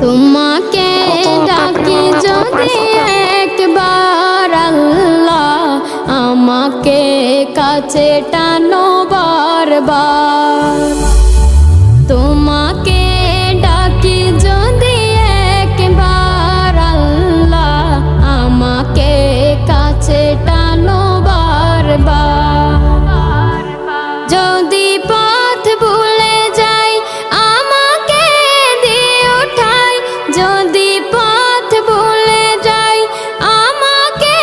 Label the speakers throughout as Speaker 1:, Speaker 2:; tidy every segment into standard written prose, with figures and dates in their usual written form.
Speaker 1: তোমাকে ডাকি যদি একবার আল্লাহ, আমাকে কাছে টানো বারবার। তোমাকে ডাকি যদি একবার আল্লাহ, আমাকে কাছে টানো বারবার। যদি পথ ভুলে যাই আমাকে দিও ঠাই, যদি পথ ভুলে যাই আমাকে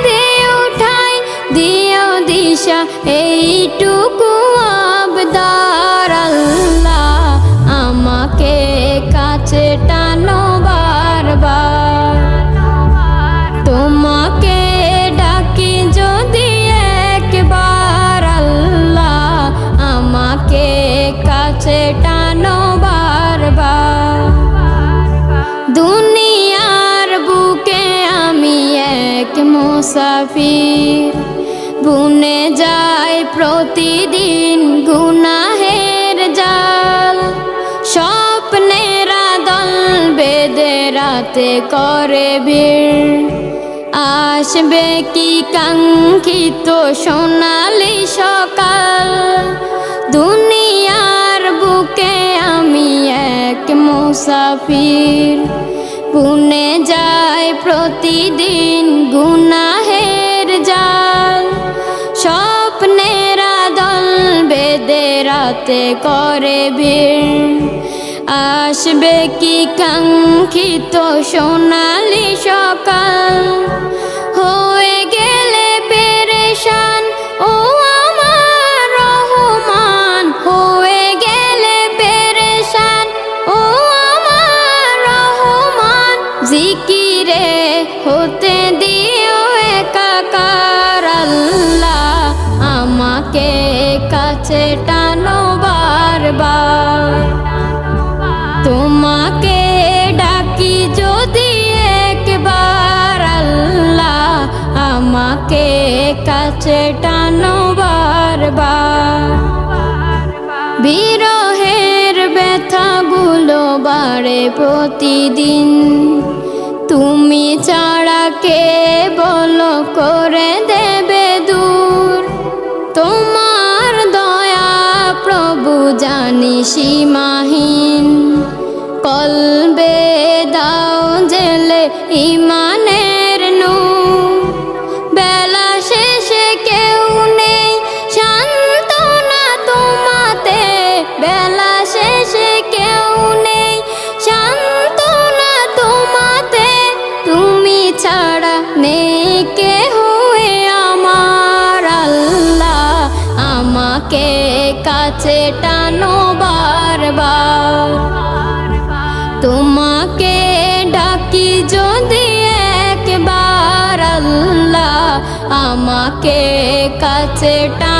Speaker 1: দিও ঠাই, দিও দিশা এইটুকু আবদার আল্লাহ, আমাকে কাছে টানো বারবার। তোমাকে ডাকি যদি একবার আল্লাহ, আমাকে কাছে টানো বারবার। দুনিয়ার বুকে আমি এক মুসাফির, বুনে যাই প্রতিদিন গুনাহের জাল। স্বপ্নেরা দল বেঁধে রাতে করে ভিড়, আসবে কি কাঙ্ক্ষিত সোনালি সকাল। দুনিয়ার বুকে আমি এক মুসাফির, বুনে যায় প্রতিদিন গুনাহের জাল। স্বপ্নেরা দল বেঁধে রাতে করে ভিড়, আসবে কি কাঙ্ক্ষিত সোনালি সকাল। হয়ে গেলে পেরেশান ও আমার রহমান, হয়ে গেলে পেরেশান ও আমার রহমান। জিকিরে হতে দিও একাকার আল্লাহ, আমাকে কাছে টানো বারবার। তোমাকে ডাকি যদি একবার আল্লাহ, আমাকে কাছে টানো বারবার। বিরহের ব্যথাগুলো বাড়ে প্রতিদিন, তুমি ছাড়া কে বলো করে দেবে দূর। তোমার দয়া প্রভু জানি সীমাহীন, কলবে দাও জেলে ইমানের নূর। বেলা শেষে কেউ নেই সান্ত্বনা তোমাতে, বেলা শেষে কেউ নেই সান্ত্বনা তোমাতে। তুমি ছাড়া নেই কেহ আমার আল্লাহ, আমাকে কাছে টানো বারবার। তোমাকে ডাকি যদি একবার আল্লাহ, আমাকে কাছে টানো